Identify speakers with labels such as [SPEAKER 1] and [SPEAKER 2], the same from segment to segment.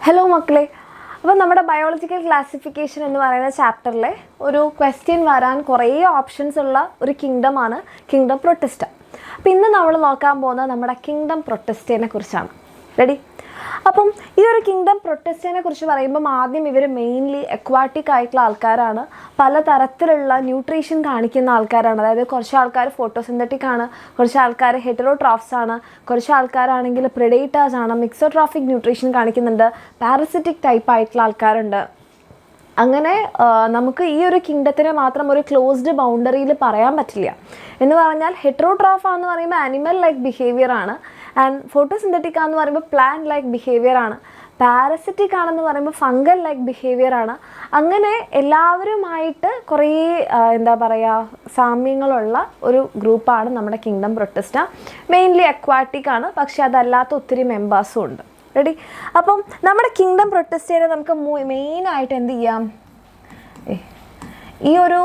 [SPEAKER 1] Hello മക്കളെ, അപ്പോൾ നമ്മുടെ ബയോളജിക്കൽ ക്ലാസിഫിക്കേഷൻ എന്ന് പറയുന്ന ചാപ്റ്ററിലെ ഒരു ക്വസ്റ്റ്യൻ വരാൻ കുറേ ഓപ്ഷൻസ് ഉള്ള ഒരു കിങ്ഡമാണ് കിങ്ഡം പ്രൊട്ടിസ്റ്റ. അപ്പോൾ ഇന്ന് നമ്മൾ നോക്കാൻ പോകുന്നത് നമ്മുടെ കിങ്ഡം പ്രൊട്ടിസ്റ്റേനെ കുറിച്ചാണ്. റെഡി? അപ്പം ഈ ഒരു കിങ്ഡം പ്രൊട്ടിസ്റ്റേനെ കുറിച്ച് പറയുമ്പം ആദ്യം ഇവർ മെയിൻലി അക്വാട്ടിക് ആയിട്ടുള്ള ആൾക്കാരാണ്. പലതരത്തിലുള്ള ന്യൂട്രീഷൻ കാണിക്കുന്ന ആൾക്കാരാണ്. അതായത് കുറച്ച് ആൾക്കാർ ഫോട്ടോസിന്തറ്റിക് ആണ്, കുറച്ച് ആൾക്കാർ ഹെറ്ററോട്രോഫ്സ് ആണ്, കുറച്ച് ആൾക്കാരാണെങ്കിൽ പ്രെഡേറ്റേഴ്സ് ആണ്, മിക്സോട്രോഫിക് ന്യൂട്രീഷൻ കാണിക്കുന്നുണ്ട്, പാരസിറ്റിക് ടൈപ്പ് ആയിട്ടുള്ള ആൾക്കാരുണ്ട്. അങ്ങനെ നമുക്ക് ഈ ഒരു കിങ്ഡത്തിനെ മാത്രം ഒരു ക്ലോസ്ഡ് ബൗണ്ടറിയിൽ പറയാൻ പറ്റില്ല. എന്ന് പറഞ്ഞാൽ ഹെറ്ററോട്രോഫ എന്ന് പറയുമ്പോൾ ആനിമൽ ലൈക്ക് ബിഹേവിയർ ആണ്, ആൻഡ് ഫോട്ടോസിന്തറ്റിക് ആണെന്ന് പറയുമ്പോൾ പ്ലാന്റ് ലൈക്ക് ബിഹേവിയർ ആണ്, പാരസിറ്റിക് ആണെന്ന് പറയുമ്പോൾ ഫംഗൽ ലൈക്ക് ബിഹേവിയർ ആണ്. അങ്ങനെ എല്ലാവരുമായിട്ട് കുറേ എന്താ പറയുക സാമ്യങ്ങളുള്ള ഒരു ഗ്രൂപ്പാണ് നമ്മുടെ കിങ്ഡം പ്രൊട്ടിസ്റ്റ. മെയിൻലി അക്വാട്ടിക് ആണ്, പക്ഷെ അതല്ലാത്ത ഒത്തിരി മെമ്പേഴ്സും ഉണ്ട്. റെഡി? അപ്പം നമ്മുടെ കിങ്ഡം പ്രൊട്ടിസ്റ്റേനെ നമുക്ക് മെയിനായിട്ട് എന്ത് ചെയ്യാം, ഈ ഒരു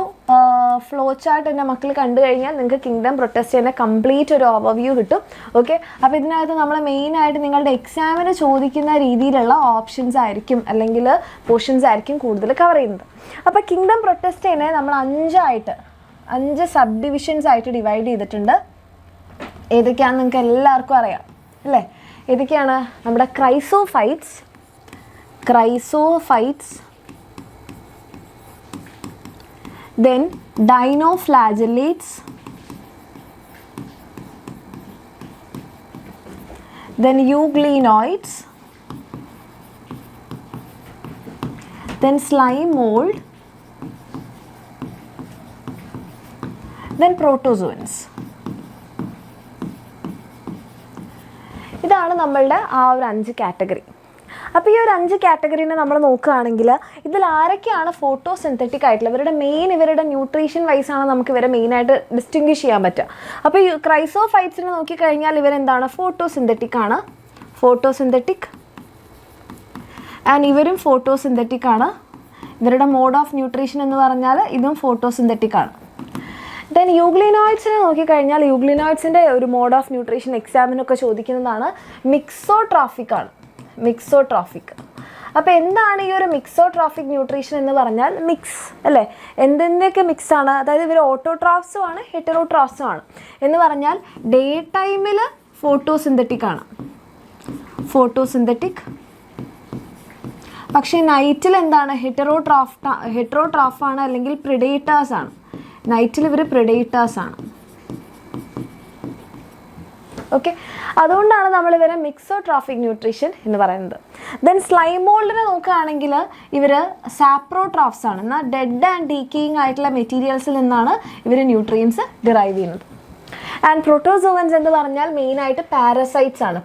[SPEAKER 1] ഫ്ലോ ചാർട്ട് എൻ്റെ മക്കൾ കണ്ടു കഴിഞ്ഞാൽ നിങ്ങൾക്ക് കിങ്ഡം പ്രൊട്ടിസ്റ്റേൻ്റെ കംപ്ലീറ്റ് ഒരു ഓവർവ്യൂ കിട്ടും. ഓക്കെ, അപ്പോൾ ഇതിനകത്ത് നമ്മൾ മെയിനായിട്ട് നിങ്ങളുടെ എക്സാമിന് ചോദിക്കുന്ന രീതിയിലുള്ള ഓപ്ഷൻസ് ആയിരിക്കും അല്ലെങ്കിൽ പോർഷൻസ് ആയിരിക്കും കൂടുതൽ കവർ ചെയ്യുന്നത്. അപ്പോൾ കിങ്ഡം പ്രൊട്ടിസ്റ്റേനെ നമ്മൾ 5 സബ് ഡിവിഷൻസ് ആയിട്ട് ഡിവൈഡ് ചെയ്തിട്ടുണ്ട്. ഏതൊക്കെയാണെന്ന് നിങ്ങൾക്ക് എല്ലാവർക്കും അറിയാം അല്ലേ? ഏതൊക്കെയാണ്? നമ്മുടെ chrysophytes, then Dinoflagellates, then Euglenoids, then slime mold, then Protozoans. ഇതാണ് നമ്മളുടെ ആ ഒരു 5 കാറ്റഗറി. അപ്പോൾ ഈ ഒരു 5 കാറ്റഗറീനെ നമ്മൾ നോക്കുകയാണെങ്കിൽ ഇതിൽ ആരൊക്കെയാണ് ഫോട്ടോസിന്തറ്റിക് ആയിട്ടുള്ള ഇവരുടെ ന്യൂട്രീഷൻ വൈസാണ് നമുക്ക് ഇവരെ മെയിനായിട്ട് ഡിസ്റ്റിങ്വിഷ് ചെയ്യാൻ പറ്റുക. അപ്പോൾ ഈ ക്രൈസോഫൈറ്റ്സിനെ നോക്കിക്കഴിഞ്ഞാൽ ഇവരെന്താണ്? ഫോട്ടോസിന്തറ്റിക് ആണ്, ആൻഡ് ഇവരും ഫോട്ടോസിന്തറ്റിക് ആണ്. ഇവരുടെ മോഡ് ഓഫ് ന്യൂട്രീഷൻ എന്ന് പറഞ്ഞാൽ ഇതും ഫോട്ടോസിന്തറ്റിക് ആണ്. ദെൻ യൂഗ്ലിനോയിഡ്സിനെ നോക്കിക്കഴിഞ്ഞാൽ യൂഗ്ലിനോയിഡ്സിൻ്റെ ഒരു മോഡ് ഓഫ് ന്യൂട്രീഷൻ എക്സാമിനൊക്കെ ചോദിക്കുന്നതാണ് മിക്സോട്രോഫിക് ആണ്. അപ്പോൾ എന്താണ് ഈ ഒരു മിക്സോട്രോഫിക് ന്യൂട്രീഷൻ എന്ന് പറഞ്ഞാൽ? മിക്സ് അല്ലേ? എന്തിൻ്റെയൊക്കെ മിക്സാണ്? അതായത് ഇവർ ഓട്ടോട്രോഫ്സും ആണ് ഹെറ്ററോട്രോഫ്സും ആണ്. എന്ന് പറഞ്ഞാൽ ഡേ ടൈമിൽ ഫോട്ടോസിന്തറ്റിക് ആണ്, പക്ഷേ നൈറ്റിൽ എന്താണ്? ഹെറ്ററോട്രോഫാണ് അല്ലെങ്കിൽ പ്രെഡേറ്റേഴ്സ് ആണ്. നൈറ്റിൽ ഇവർ പ്രെഡേറ്റേഴ്സ് ആണ്. ഓക്കെ, അതുകൊണ്ടാണ് നമ്മൾ ഇവരെ മിക്സോട്രോഫിക് ന്യൂട്രീഷൻ എന്ന് പറയുന്നത്. ദെൻ സ്ലൈം മോൾഡിനെ നോക്കുകയാണെങ്കിൽ ഇവർ സാപ്രോട്രോഫ്സ് ആണ്. എന്നാൽ ഡെഡ് ആൻഡ് ഡീക്കേയിങ് ആയിട്ടുള്ള മെറ്റീരിയൽസിൽ നിന്നാണ് ഇവർ ന്യൂട്രിയൻസ് ഡിറൈവ് ചെയ്യുന്നത്. ആൻഡ് പ്രോട്ടോസോവൻസ് എന്ന് പറഞ്ഞാൽ മെയിനായിട്ട് പാരസൈറ്റ്സ് ആണ്,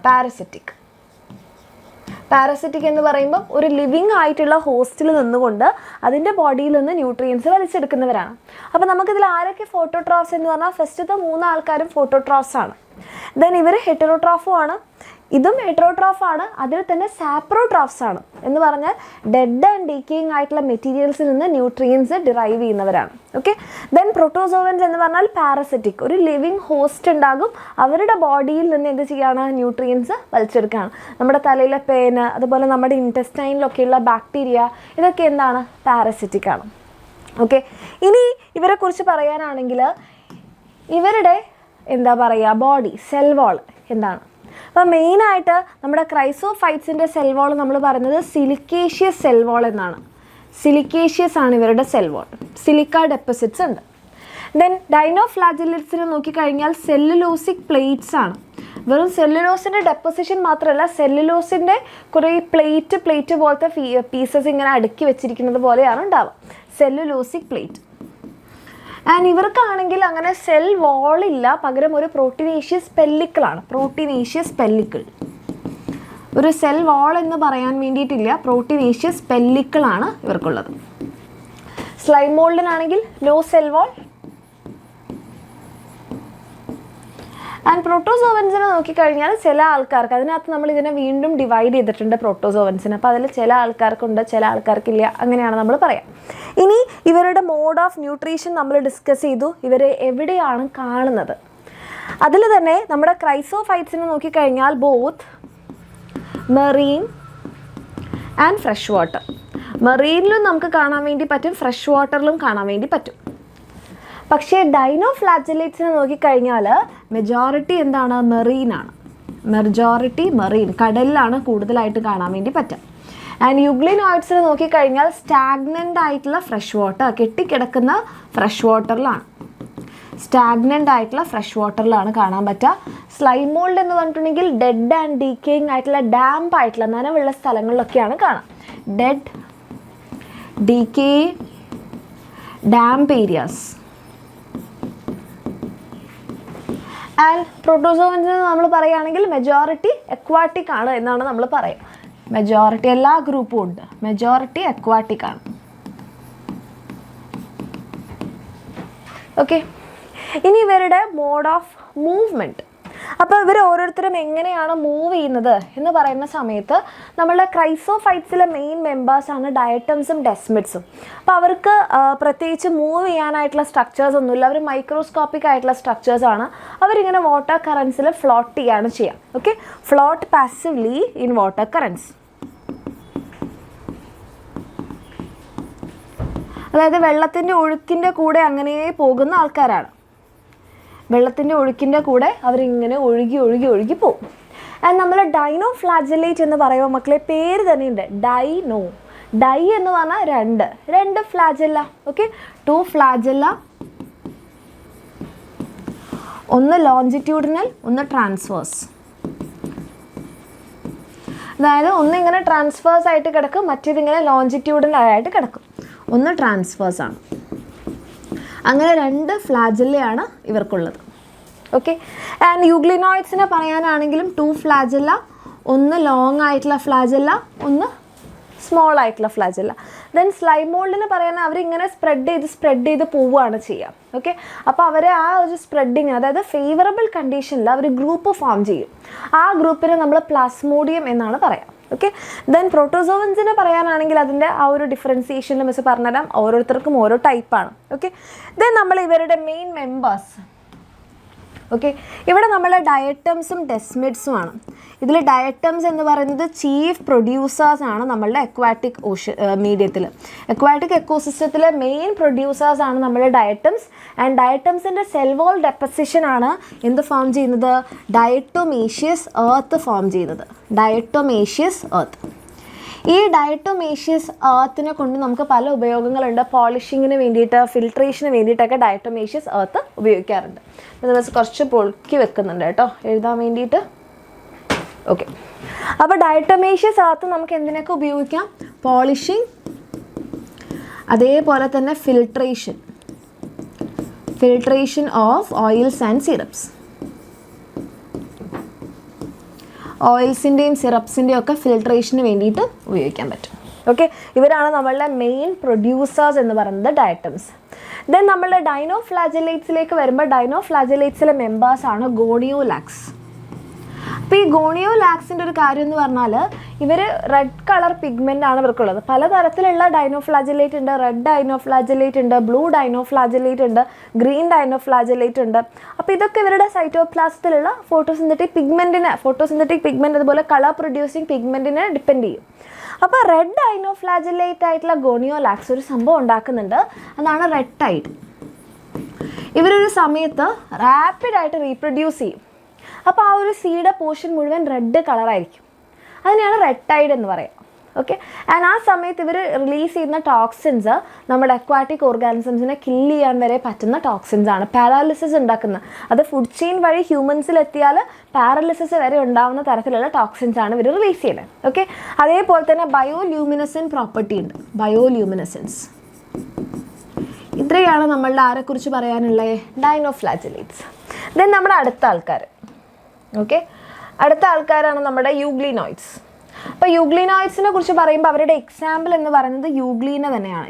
[SPEAKER 1] പാരസിറ്റിക് എന്ന് പറയുമ്പോൾ ഒരു ലിവിങ് ആയിട്ടുള്ള ഹോസ്റ്റിൽ നിന്നുകൊണ്ട് അതിൻ്റെ ബോഡിയിൽ നിന്ന് ന്യൂട്രിയൻസ് വലിച്ചെടുക്കുന്നവരാണ്. അപ്പോൾ നമുക്കിതിൽ ആരൊക്കെ ഫോട്ടോട്രോഫ്സ് എന്ന് പറഞ്ഞാൽ ഫസ്റ്റത്തെ 3 ആൾക്കാരും ഫോട്ടോട്രോഫ്സ് ആണ്. ദെൻ ഇവർ ഹെറ്ററോട്രോഫും ആണ്, ഇതും ഹെറ്ററോട്രോഫ് ആണ്, അതിൽ തന്നെ സാപ്രോട്രോഫ്സ് ആണ്. എന്ന് പറഞ്ഞാൽ ഡെഡ് ആൻഡ് ഡീക്കേയിങ് ആയിട്ടുള്ള മെറ്റീരിയൽസിൽ നിന്ന് ന്യൂട്രിയൻസ് ഡിറൈവ് ചെയ്യുന്നവരാണ്. ഓക്കെ, ദെൻ പ്രോട്ടോസോവൻസ് എന്ന് പറഞ്ഞാൽ പാരസിറ്റിക്, ഒരു ലിവിങ് ഹോസ്റ്റ് ഉണ്ടാകും, അവരുടെ ബോഡിയിൽ നിന്ന് എന്ത് ചെയ്യാണ്? ന്യൂട്രിയൻസ് വലിച്ചെടുക്കുകയാണ്. നമ്മുടെ തലയിലെ പേന്, അതുപോലെ നമ്മുടെ ഇൻറ്റസ്റ്റൈനിലൊക്കെയുള്ള ബാക്ടീരിയ, ഇതൊക്കെ എന്താണ്? പാരസിറ്റിക് ആണ്. ഓക്കെ, ഇനി ഇവരെക്കുറിച്ച് പറയാനാണെങ്കിൽ ഇവരുടെ എന്താ പറയുക ബോഡി സെൽ വാൾ എന്താണ്? അപ്പോൾ മെയിനായിട്ട് നമ്മുടെ ക്രൈസോഫൈറ്റ്സിൻ്റെ സെൽ വാൾ നമ്മൾ പറയുന്നത് സിലിക്കേഷ്യസ് സെൽ വാൾ എന്നാണ്. സിലിക്കേഷ്യസ് ആണ് ഇവരുടെ സെൽ വാൾ, സിലിക്ക ഡെപ്പോസിറ്റ്സ് ഉണ്ട്. ദെൻ ഡൈനോഫ്ലാജെല്ലറ്റ്സിനെ നോക്കിക്കഴിഞ്ഞാൽ സെല്ലുലോസിക് പ്ലേറ്റ്സ് ആണ്. വെറും സെല്ലുലോസിൻ്റെ ഡെപ്പോസിഷൻ മാത്രമല്ല, സെല്ലുലോസിൻ്റെ കുറേ പ്ലേറ്റ് പോലത്തെ പീസസ് ഇങ്ങനെ അടുക്കി വെച്ചിരിക്കുന്നത് പോലെയാണ് ഉണ്ടാവുക, സെല്ലുലോസിക് പ്ലേറ്റ്. ആൻഡ് ഇവർക്കാണെങ്കിൽ അങ്ങനെ സെൽ വാളില്ല, പകരം ഒരു പ്രോട്ടീനേഷ്യസ് പെല്ലിക്കിളാണ്. ഒരു സെൽ വാൾ എന്ന് പറയാൻ വേണ്ടിയിട്ടില്ല, പ്രോട്ടീനേഷ്യസ് പെല്ലിക്കിളാണ് ഇവർക്കുള്ളത്. സ്ലൈം മോൾഡിനാണെങ്കിൽ നോ സെൽ വാൾ. ആൻഡ് പ്രോട്ടോസോവൻസിനെ നോക്കിക്കഴിഞ്ഞാൽ ചില ആൾക്കാർക്ക്, അതിനകത്ത് നമ്മൾ ഇതിനെ വീണ്ടും ഡിവൈഡ് ചെയ്തിട്ടുണ്ട് പ്രോട്ടോസോവൻസിന്. അപ്പോൾ അതിൽ ചില ആൾക്കാർക്കുണ്ട്, ചില ആൾക്കാർക്കില്ല, അങ്ങനെയാണ് നമ്മൾ പറയാം. ഇനി ഇവരുടെ മോഡ് ഓഫ് ന്യൂട്രീഷൻ നമ്മൾ ഡിസ്കസ് ചെയ്തു, ഇവരെ എവിടെയാണ് കാണുന്നത്. അതിൽ തന്നെ നമ്മുടെ ക്രൈസോഫൈറ്റ്സിനെ നോക്കിക്കഴിഞ്ഞാൽ both marine and fresh water. മെറീനിലും നമുക്ക് കാണാൻ വേണ്ടി പറ്റും, ഫ്രഷ് വാട്ടറിലും കാണാൻ വേണ്ടി പറ്റും. പക്ഷേ ഡൈനോഫ്ലാജലേറ്റ്സിനെ നോക്കിക്കഴിഞ്ഞാൽ മെജോറിറ്റി എന്താണ്? മെറീനാണ്. മെജോറിറ്റി മെറീൻ, കടലിലാണ് കൂടുതലായിട്ട് കാണാൻ വേണ്ടി പറ്റുക. ആൻഡ് യൂഗ്ലിനോയിഡ്സിനെ നോക്കിക്കഴിഞ്ഞാൽ സ്റ്റാഗ്നൻ്റ് ആയിട്ടുള്ള ഫ്രഷ് വാട്ടർ, കെട്ടിക്കിടക്കുന്ന ഫ്രഷ് വാട്ടറിലാണ്, സ്റ്റാഗ്നൻ്റ് ആയിട്ടുള്ള ഫ്രഷ് വാട്ടറിലാണ് കാണാൻ പറ്റുക. സ്ലൈം മോൾഡ് എന്ന് പറഞ്ഞിട്ടുണ്ടെങ്കിൽ ഡെഡ് ആൻഡ് ഡീക്കേയിങ് ആയിട്ടുള്ള ഡാംപ് ആയിട്ടുള്ള നനവുള്ള സ്ഥലങ്ങളിലൊക്കെയാണ് കാണാം. Dead, decay, damp areas. And protozoans നമ്മൾ പറയുകയാണെങ്കിൽ മെജോറിറ്റി അക്വാട്ടിക് ആണ് എന്നാണ് നമ്മൾ പറയുക. മെജോറിറ്റി എല്ലാ ഗ്രൂപ്പും ഉണ്ട്, മെജോറിറ്റി അക്വാട്ടിക് ആണ്. ഓക്കെ, ഇനി ഇവരുടെ മോഡ് ഓഫ് മൂവ്മെൻറ്റ്. അപ്പോൾ ഇവർ ഓരോരുത്തരും എങ്ങനെയാണ് മൂവ് ചെയ്യുന്നത് എന്ന് പറയുന്ന സമയത്ത് നമ്മളുടെ ക്രൈസോഫൈറ്റ്സിലെ മെയിൻ മെമ്പേഴ്സാണ് ഡയറ്റംസും ഡെസ്മിഡ്സും. അപ്പോൾ അവർക്ക് പ്രത്യേകിച്ച് മൂവ് ചെയ്യാനായിട്ടുള്ള സ്ട്രക്ചേഴ്സ് ഒന്നുമില്ല, അവർ മൈക്രോസ്കോപ്പിക് ആയിട്ടുള്ള സ്ട്രക്ചേഴ്സാണ്. അവരിങ്ങനെ വാട്ടർ കറൻസിൽ ഫ്ലോട്ട് ചെയ്യാണ് ചെയ്യുക. Okay, float passively in water currents. അതായത് വെള്ളത്തിൻ്റെ ഒഴുക്കിൻ്റെ കൂടെ അങ്ങനെ പോകുന്ന ആൾക്കാരാണ്. വെള്ളത്തിൻ്റെ ഒഴുക്കിൻ്റെ കൂടെ അവരിങ്ങനെ ഒഴുകി ഒഴുകി ഒഴുകി പോകും. ആൻഡ് നമ്മൾ ഡൈനോഫ്ലാജലേറ്റ് എന്ന് പറയുമ്പോൾ മക്കളെ പേര് തന്നെയുണ്ട്, ഡൈനോ. ഡൈ എന്ന് പറഞ്ഞാൽ രണ്ട് ഫ്ലാജെല്ല. ഓക്കെ, 2 ഫ്ലാജെല്ല, ഒന്ന് ലോഞ്ചിറ്റ്യൂഡിനൽ, ഒന്ന് ട്രാൻസ്വേഴ്സ്. അതായത് ഒന്നിങ്ങനെ ട്രാൻസ്വേഴ്സ് ആയിട്ട് കിടക്കും, മറ്റേതിങ്ങനെ ലോഞ്ചിറ്റ്യൂഡിനൽ ആയിട്ട് കിടക്കും. ഒന്ന് ട്രാൻസ്വേഴ്സ് ആണ്. അങ്ങനെ 2 ഫ്ലാജെല്ലയാണ് ഇവർക്കുള്ളത്. ഓക്കെ, ആൻഡ് യൂഗ്ലിനോയിഡ്സിനെ പറയാനാണെങ്കിലും 2 ഫ്ലാജെല്ല, ഒന്ന് ലോങ് ആയിട്ടുള്ള ഫ്ലാജെല്ല, ഒന്ന് സ്മോൾ ആയിട്ടുള്ള ഫ്ലാജെല്ല. ദെൻ സ്ലൈം മോൾഡിന് പറയാൻ അവരിങ്ങനെ സ്പ്രെഡ് ചെയ്ത് പോവുകയാണ് ചെയ്യുക. ഓക്കെ, അപ്പോൾ അവർ ആ ഒരു സ്പ്രെഡിങ്, അതായത് ഫേവറബിൾ കണ്ടീഷനിൽ അവർ ഗ്രൂപ്പ് ഫോം ചെയ്യും. ആ ഗ്രൂപ്പിനെ നമ്മൾ പ്ലാസ്മോഡിയം എന്നാണ് പറയാം. ഓക്കെ, ദെൻ പ്രോട്ടോസോവൻസിനെ പറയാനാണെങ്കിൽ അതിൻ്റെ ആ ഒരു ഡിഫറൻസിയേഷനിൽ മിസ് പറഞ്ഞുതരാം, ഓരോരുത്തർക്കും ഓരോ ടൈപ്പാണ്. ഓക്കെ, ദെൻ നമ്മൾ ഇവരുടെ മെയിൻ മെമ്പേഴ്സ്. ഓക്കെ, ഇവിടെ നമ്മൾ ഡയറ്റംസും ഡെസ്മിഡ്സുമാണ്. ഇതിൽ ഡയറ്റംസ് എന്ന് പറയുന്നത് ചീഫ് പ്രൊഡ്യൂസേഴ്സാണ് നമ്മളുടെ അക്വാറ്റിക് മീഡിയത്തിൽ. അക്വാറ്റിക് എക്കോസിസ്റ്റത്തിലെ മെയിൻ പ്രൊഡ്യൂസേഴ്സാണ് നമ്മളുടെ ഡയറ്റംസ്. ആൻഡ് ഡയറ്റംസിൻ്റെ സെൽ വാൾ ഡെപ്പോസിഷനാണ് എന്ത് ഫോം ചെയ്യുന്നത്? ഡയറ്റോമേഷ്യസ് എർത്ത് ഫോം ചെയ്യുന്നത്. Diatomaceous earth. ഈ ഡയറ്റോമേഷ്യസ് എർത്തിനെ കൊണ്ട് നമുക്ക് പല ഉപയോഗങ്ങളുണ്ട്. പോളിഷിങ്ങിന് വേണ്ടിയിട്ട്, ഫിൽട്രേഷന് വേണ്ടിയിട്ടൊക്കെ ഡയറ്റോമേഷ്യസ് എർത്ത് ഉപയോഗിക്കാറുണ്ട്. നമ്മൾ കുറച്ച് പൊളുക്കി വെക്കുന്നുണ്ട് കേട്ടോ എഴുതാൻ വേണ്ടിയിട്ട്. ഓക്കെ, അപ്പോൾ ഡയറ്റോമേഷ്യസ് എർത്ത് നമുക്ക് എന്തിനൊക്കെ ഉപയോഗിക്കാം? പോളിഷിങ്, അതേപോലെ തന്നെ filtration of oils and syrups. ഓയിൽസിൻ്റെയും സിറപ്സിൻ്റെയും ഒക്കെ ഫിൽട്രേഷന് വേണ്ടിയിട്ട് ഉപയോഗിക്കാൻ പറ്റും. ഓക്കെ, ഇവരാണ് നമ്മളുടെ മെയിൻ പ്രൊഡ്യൂസേഴ്സ് എന്ന് പറയുന്നത് ഡയറ്റംസ്. ദെൻ നമ്മളുടെ ഡൈനോഫ്ലാജലേറ്റ്സിലേക്ക് വരുമ്പോൾ ഡൈനോഫ്ലാജലേറ്റ്സിലെ മെമ്പേഴ്സാണ് ഗോണിയോലാക്സ്. അപ്പോൾ ഈ ഗോണിയോലാക്സിൻ്റെ ഒരു കാര്യം എന്ന് പറഞ്ഞാൽ ഇവർ റെഡ് കളർ പിഗ്മെൻ്റ് ആണ് ഇവർക്കുള്ളത്. പലതരത്തിലുള്ള ഡൈനോഫ്ലാജലേറ്റ് ഉണ്ട്. റെഡ് ഡൈനോഫ്ലാജലേറ്റ് ഉണ്ട്, ബ്ലൂ ഡൈനോഫ്ലാജലേറ്റ് ഉണ്ട്, ഗ്രീൻ ഡൈനോഫ്ലാജലേറ്റ് ഉണ്ട്. അപ്പോൾ ഇതൊക്കെ ഇവരുടെ സൈറ്റോപ്ലാസത്തിലുള്ള ഫോട്ടോസിന്തറ്റിക് പിഗ്മെൻറ്റ് അതുപോലെ കളർ പ്രൊഡ്യൂസിങ് പിഗ്മെൻറ്റിനെ ഡിപ്പെൻഡ് ചെയ്യും. അപ്പോൾ റെഡ് ഡൈനോഫ്ലാജലേറ്റ് ആയിട്ടുള്ള ഗോണിയോലാക്സ് ഒരു സംഭവം ഉണ്ടാക്കുന്നുണ്ട്, അതാണ് റെഡ് ടൈഡ്. ഇവരൊരു സമയത്ത് റാപ്പിഡായിട്ട് റീപ്രൊഡ്യൂസ് ചെയ്യും. അപ്പോൾ ആ ഒരു സീഡ് പോർഷൻ മുഴുവൻ റെഡ് കളറായിരിക്കും. അതിനെയാണ് റെഡ് ടൈഡ് എന്ന് പറയാം. ഓക്കെ, ആൻഡ് ആ സമയത്ത് ഇവർ റിലീസ് ചെയ്യുന്ന ടോക്സിൻസ് നമ്മുടെ അക്വാറ്റിക് ഓർഗാനിസംസിനെ കില്ല് ചെയ്യാൻ വരെ പറ്റുന്ന ടോക്സിൻസ് ആണ്. പാരാലിസിസ് ഉണ്ടാക്കുന്ന, അത് ഫുഡ് ചെയിൻ വഴി ഹ്യൂമൻസിലെത്തിയാൽ പാരാലിസിസ് വരെ ഉണ്ടാകുന്ന തരത്തിലുള്ള ടോക്സിൻസ് ആണ് ഇവർ റിലീസ് ചെയ്യുന്നത്. ഓക്കെ, അതേപോലെ തന്നെ ബയോല്യൂമിനസെൻറ്റ് പ്രോപ്പർട്ടി ഉണ്ട്, ബയോല്യൂമിനസെൻസ്. ഇത്രയാണ് നമ്മളുടെ ആരെക്കുറിച്ച് പറയാനുള്ളത്? ഡൈനോഫ്ലാജലേറ്റ്സ്. ദെൻ നമ്മുടെ അടുത്ത ആൾക്കാർ. ഓക്കെ, അടുത്ത ആൾക്കാരാണ് നമ്മുടെ യൂഗ്ലിനോയിഡ്സ്. അപ്പോൾ യൂഗ്ലിനോയിഡ്സിനെ കുറിച്ച് പറയുമ്പോൾ അവരുടെ എക്സാമ്പിൾ എന്ന് പറയുന്നത് യൂഗ്ലീന തന്നെയാണ്.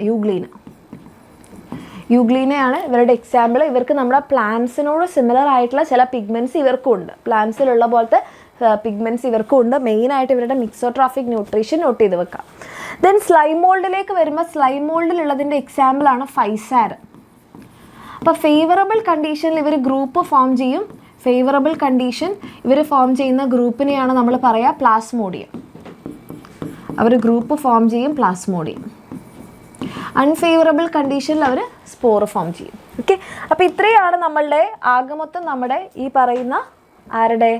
[SPEAKER 1] യൂഗ്ലീനയാണ് ഇവരുടെ എക്സാമ്പിൾ. ഇവർക്ക് നമ്മുടെ പ്ലാന്റ്സിനോട് സിമിലർ ആയിട്ടുള്ള ചില പിഗ്മെൻറ്റ്സ് ഇവർക്കും ഉണ്ട്. പ്ലാന്റ്സിലുള്ള പോലത്തെ പിഗ്മെൻറ്റ്സ് ഇവർക്കും ഉണ്ട്. മെയിനായിട്ട് ഇവരുടെ മിക്സോട്രോഫിക് ന്യൂട്രീഷൻ നോട്ട് ചെയ്ത് വെക്കാം. ദെൻ സ്ലൈം മോൾഡിലേക്ക് വരുമ്പോൾ സ്ലൈം മോൾഡിലുള്ളതിൻ്റെ എക്സാമ്പിളാണ് ഫൈസാർ. അപ്പോൾ ഫേവറബിൾ കണ്ടീഷനിൽ ഇവർ ഗ്രൂപ്പ് ഫോം ചെയ്യും. ഫേവറബിൾ കണ്ടീഷൻ ഇവർ ഫോം ചെയ്യുന്ന ഗ്രൂപ്പിനെയാണ് നമ്മൾ പറയുക പ്ലാസ്മോഡിയം. അവർ ഗ്രൂപ്പ് ഫോം ചെയ്യും, പ്ലാസ്മോഡിയം. അൺഫേവറബിൾ കണ്ടീഷനിൽ അവർ സ്പോർ ഫോം ചെയ്യും. ഓക്കെ, അപ്പോൾ ഇത്രയാണ് നമ്മളുടെ ആകമൊത്തം നമ്മുടെ ഈ പറയുന്ന ആരുടെ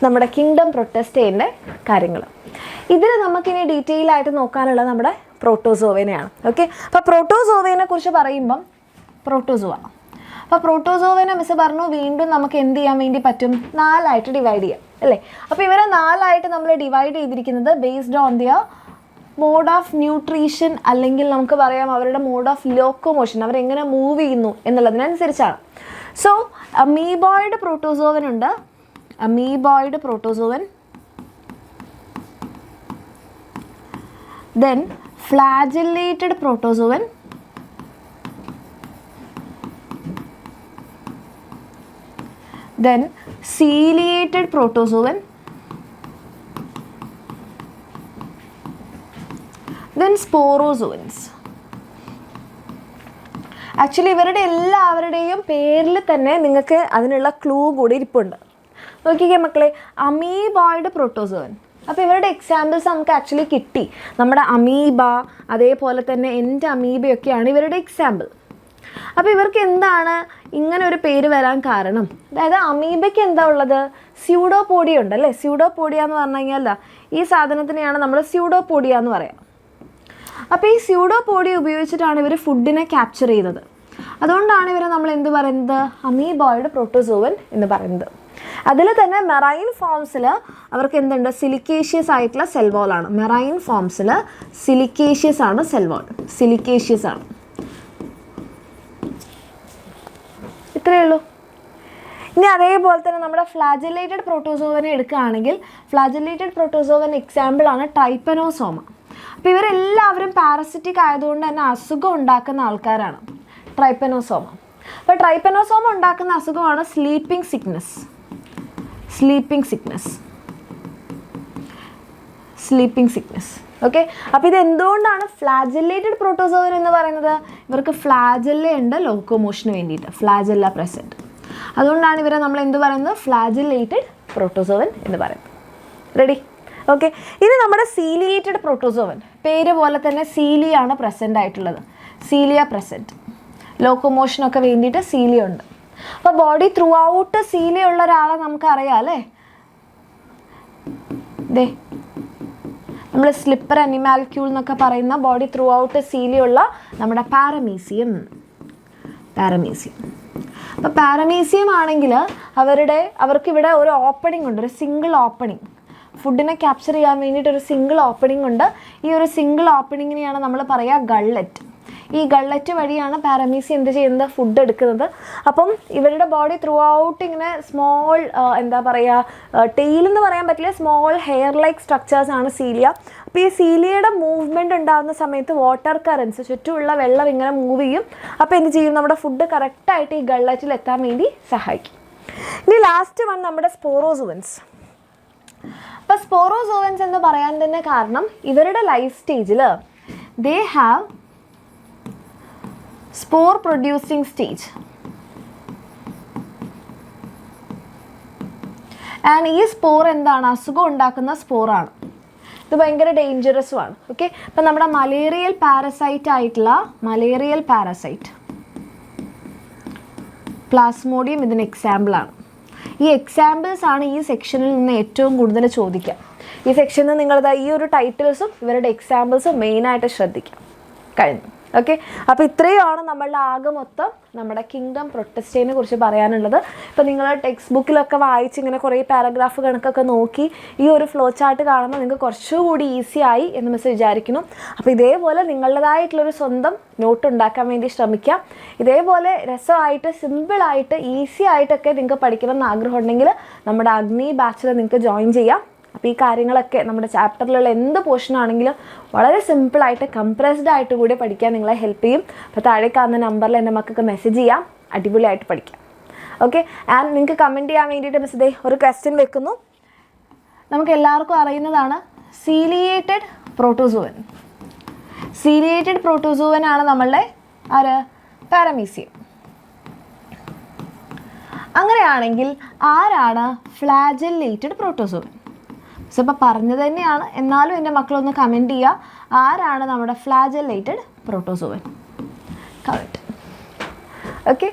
[SPEAKER 1] നമ്മുടെ കിങ്ഡം പ്രൊട്ടസ്റ്റേൻ്റെ കാര്യങ്ങൾ. ഇതിൽ നമുക്കിനി ഡീറ്റെയിൽ ആയിട്ട് നോക്കാനുള്ളത് നമ്മുടെ പ്രോട്ടോസോവനെയാണ്. ഓക്കെ, അപ്പോൾ പ്രോട്ടോസോവനെ കുറിച്ച് പറയുമ്പം പ്രോട്ടോസോവ. അപ്പോൾ പ്രോട്ടോസോവനെ മിസ് പറഞ്ഞു വീണ്ടും നമുക്ക് എന്ത് ചെയ്യാൻ വേണ്ടി പറ്റും, 4 ഡിവൈഡ് ചെയ്യാം അല്ലേ. അപ്പോൾ ഇവരെ 4 നമ്മൾ ഡിവൈഡ് ചെയ്തിരിക്കുന്നത് based on their mode of nutrition, അല്ലെങ്കിൽ നമുക്ക് പറയാം അവരുടെ മോഡ് ഓഫ് ലോക്കോമോഷൻ, അവരെങ്ങനെ മൂവ് ചെയ്യുന്നു എന്നുള്ളതിനനുസരിച്ചാണ്. സോ അമീബോയിഡ് പ്രോട്ടോസോവൻ ഉണ്ട്, amoeboid protozoan, then flagellated protozoan, then ciliated protozoan, then sporozoans. Actually ഇവരുടെ എല്ലാവരുടെയും പേരിൽ തന്നെ നിങ്ങൾക്ക് അതിനുള്ള ക്ലൂ കൂടി ഇരിപ്പുണ്ട്. നോക്കിക്കേ മക്കളെ, അമീബോയിഡ് പ്രോട്ടോസോവൻ. അപ്പോൾ ഇവരുടെ എക്സാമ്പിൾസ് നമുക്ക് ആക്ച്വലി കിട്ടി. നമ്മുടെ അമീബ, അതേപോലെ തന്നെ എൻ്റെ അമീബയൊക്കെയാണ് ഇവരുടെ എക്സാമ്പിൾ. അപ്പോൾ ഇവർക്ക് എന്താണ് ഇങ്ങനെ ഒരു പേര് വരാൻ കാരണം? അതായത് അമീബയ്ക്ക് എന്താ ഉള്ളത്, സ്യൂഡോപോഡിയ ഉണ്ട് അല്ലേ. സ്യൂഡോപോഡിയ എന്ന് പറഞ്ഞു കഴിഞ്ഞാൽ ഈ സാധനത്തിനെയാണ് നമ്മൾ സ്യൂഡോപോഡിയ എന്ന് പറയാം. അപ്പോൾ ഈ സ്യൂഡോപോഡിയ ഉപയോഗിച്ചിട്ടാണ് ഇവർ ഫുഡിനെ ക്യാപ്ചർ ചെയ്യുന്നത്. അതുകൊണ്ടാണ് ഇവരെ നമ്മൾ എന്ത് പറയുന്നത്, അമീബോയിഡ് പ്രോട്ടോസോവൻ എന്ന് പറയുന്നത്. അതിൽ തന്നെ മെറൈൻ ഫോംസിൽ അവർക്ക് എന്തുണ്ട്, സിലിക്കേഷ്യസ് ആയിട്ടുള്ള സെൽ വാളാണ്. മെറൈൻ ഫോംസിൽ സിലിക്കേഷ്യസ് ആണ് സെൽ വാൾ, സിലിക്കേഷ്യസ് ആണ്. ഇത്രയേ ഉള്ളൂ. ഇനി അതേപോലെ തന്നെ നമ്മുടെ ഫ്ലാജെല്ലേറ്റഡ് പ്രോട്ടോസോവനെ എടുക്കുകയാണെങ്കിൽ ഫ്ലാജെല്ലേറ്റഡ് പ്രോട്ടോസോവൻ എക്സാമ്പിളാണ് ട്രൈപ്പനോസോമ. അപ്പോൾ ഇവരെല്ലാവരും പാരസിറ്റിക് ആയതുകൊണ്ട് തന്നെ അസുഖം ഉണ്ടാക്കുന്ന ആൾക്കാരാണ് ട്രൈപ്പനോസോമ. അപ്പോൾ ട്രൈപ്പനോസോമ ഉണ്ടാക്കുന്ന അസുഖമാണ് sleeping sickness. Sleeping sickness, sleeping sickness. Okay, അപ്പോൾ ഇത് എന്തുകൊണ്ടാണ് ഫ്ലാജെല്ലേറ്റഡ് പ്രോട്ടോസോവൻ എന്ന് പറയുന്നത്? ഇവർക്ക് ഫ്ലാജെല്ല ഉണ്ട് ലോക്കോമോഷന് വേണ്ടിയിട്ട്, ഫ്ലാജെല്ല പ്രസൻറ്റ്. അതുകൊണ്ടാണ് ഇവരെ നമ്മൾ എന്ത് പറയുന്നത്, ഫ്ലാജെല്ലേറ്റഡ് പ്രോട്ടോസോവൻ എന്ന് പറയുന്നത്. റെഡി? ഓക്കെ, ഇനി നമ്മുടെ സീലിയേറ്റഡ് പ്രോട്ടോസോവൻ, പേര് പോലെ തന്നെ സീലിയാണ് പ്രസൻ്റ് ആയിട്ടുള്ളത്. സീലിയ പ്രസൻറ്റ്, ലോക്കോമോഷനൊക്കെ വേണ്ടിയിട്ട് സീലിയ ഉണ്ട്. അപ്പോൾ ബോഡി ത്രൂ ഔട്ട് സീലിയ ഉള്ള ഒരാളെ നമുക്കറിയാം അല്ലേ. ദേ നമ്മൾ സ്ലിപ്പർ അനിമാൽക്യൂൾ എന്നൊക്കെ പറയുന്ന ബോഡി ത്രൂ ഔട്ട് സീലിയുള്ള നമ്മുടെ പാരമീസിയം. പാരമീസിയം. അപ്പോൾ പാരമീസിയം ആണെങ്കിൽ അവർക്കിവിടെ ഒരു ഓപ്പണിംഗ് ഉണ്ട്, ഒരു സിംഗിൾ ഓപ്പണിംഗ്. ഫുഡിനെ ക്യാപ്ചർ ചെയ്യാൻ വേണ്ടിയിട്ട് ഒരു സിംഗിൾ ഓപ്പണിംഗ് ഉണ്ട്. ഈ ഒരു സിംഗിൾ ഓപ്പണിങ്ങിനെയാണ് നമ്മൾ പറയുക ഗള്ളറ്റ്. ഈ ഗള്ളറ്റ് വഴിയാണ് പാരമീസി എന്ത് ചെയ്യുന്നത്, ഫുഡ് എടുക്കുന്നത്. അപ്പം ഇവരുടെ ബോഡി ത്രൂ ഔട്ട് ഇങ്ങനെ സ്മോൾ എന്താ പറയുക, ടെയിൽ എന്ന് പറയാൻ പറ്റില്ല, സ്മോൾ ഹെയർ ലൈക്ക് സ്ട്രക്ചേഴ്സ് ആണ് സീലിയ. അപ്പോൾ ഈ സീലിയയുടെ മൂവ്മെൻറ്റ് ഉണ്ടാകുന്ന സമയത്ത് വാട്ടർ കറൻസ്, ചുറ്റുമുള്ള വെള്ളം ഇങ്ങനെ മൂവ് ചെയ്യും. അപ്പോൾ എന്ത് ചെയ്യും, നമ്മുടെ ഫുഡ് കറക്റ്റായിട്ട് ഈ ഗള്ളറ്റിൽ എത്താൻ വേണ്ടി സഹായിക്കും. ഇനി ലാസ്റ്റ് വൺ നമ്മുടെ സ്പോറോസോവൻസ്. അപ്പോൾ സ്പോറോസോവൻസ് എന്ന് പറയാൻ തന്നെ കാരണം ഇവരുടെ ലൈഫ് സ്റ്റേജിൽ they have spore producing stage. And ഈ സ്പോർ എന്താണ്, അസുഖം ഉണ്ടാക്കുന്ന സ്പോറാണ്. ഇത് ഭയങ്കര ഡേഞ്ചറസുമാണ്. ഓക്കെ, അപ്പം നമ്മുടെ മലേറിയൽ പാരസൈറ്റ് ആയിട്ടുള്ള മലേറിയൽ പാരസൈറ്റ് പ്ലാസ്മോഡിയം ഇതിന് എക്സാമ്പിളാണ്. ഈ എക്സാമ്പിൾസ് ആണ് ഈ സെക്ഷനിൽ നിന്ന് ഏറ്റവും കൂടുതൽ ചോദിക്കുക. ഈ സെക്ഷനിൽ നിങ്ങളത് ഈ ഒരു ടൈറ്റിൽസും ഇവരുടെ എക്സാമ്പിൾസും മെയിനായിട്ട് ശ്രദ്ധിക്കാം. കഴിഞ്ഞു. ഓക്കെ, അപ്പോൾ ഇത്രയുമാണ് നമ്മളുടെ ആകെ മൊത്തം നമ്മുടെ കിങ്ഡം പ്രൊട്ടസ്റ്റേനെ കുറിച്ച് പറയാനുള്ളത്. ഇപ്പോൾ നിങ്ങൾ ടെക്സ്റ്റ് ബുക്കിലൊക്കെ വായിച്ച് ഇങ്ങനെ കുറേ പാരഗ്രാഫ് കണക്കൊക്കെ നോക്കി ഈ ഒരു ഫ്ലോ ചാർട്ട് കാണുമ്പോൾ നിങ്ങൾക്ക് കുറച്ചുകൂടി ഈസി ആയി എന്ന് മിസ് വിചാരിക്കുന്നു. അപ്പോൾ ഇതേപോലെ നിങ്ങളുടേതായിട്ടുള്ളൊരു സ്വന്തം നോട്ട് ഉണ്ടാക്കാൻ വേണ്ടി ശ്രമിക്കാം. ഇതേപോലെ രസമായിട്ട് സിമ്പിളായിട്ട് ഈസി ആയിട്ടൊക്കെ നിങ്ങൾക്ക് പഠിക്കണം എന്ന് ആഗ്രഹം ഉണ്ടെങ്കിൽ നമ്മുടെ അഗ്നി ബാച്ചിൽ നിങ്ങൾക്ക് ജോയിൻ ചെയ്യാം. അപ്പോൾ ഈ കാര്യങ്ങളൊക്കെ നമ്മുടെ ചാപ്റ്ററിലുള്ള എന്ത് പോർഷനാണെങ്കിലും വളരെ സിമ്പിളായിട്ട് കംപ്രസ്ഡ് ആയിട്ട് കൂടി പഠിക്കാൻ നിങ്ങളെ ഹെൽപ്പ് ചെയ്യും. അപ്പോൾ താഴെ കാണുന്ന നമ്പറിൽ എൻ്റെ മക്കൾക്ക് മെസ്സേജ് ചെയ്യാം, അടിപൊളിയായിട്ട് പഠിക്കാം. ഓക്കെ, ആൻഡ് നിങ്ങൾക്ക് കമൻറ്റ് ചെയ്യാൻ വേണ്ടിയിട്ട് മിസ് ദേ ഒരു ക്വസ്റ്റ്യൻ വെക്കുന്നു. നമുക്ക് എല്ലാവർക്കും അറിയുന്നതാണ് സീലിയേറ്റഡ് പ്രോട്ടോസോവൻ. സീലിയേറ്റഡ് പ്രോട്ടോസോവൻ ആണ് നമ്മളുടെ പാരമീസിയം. അങ്ങനെയാണെങ്കിൽ ആരാണ് ഫ്ലാജെല്ലേറ്റഡ് പ്രോട്ടോസോവൻ? സോ ഇപ്പോൾ പറഞ്ഞത് തന്നെയാണ്, എന്നാലും എൻ്റെ മക്കളൊന്ന് കമൻറ്റ് ചെയ്യുക, ആരാണ് നമ്മുടെ ഫ്ലാജെല്ലേറ്റഡ് പ്രോട്ടോസോവൻ? കമൻറ്റ്. ഓക്കെ.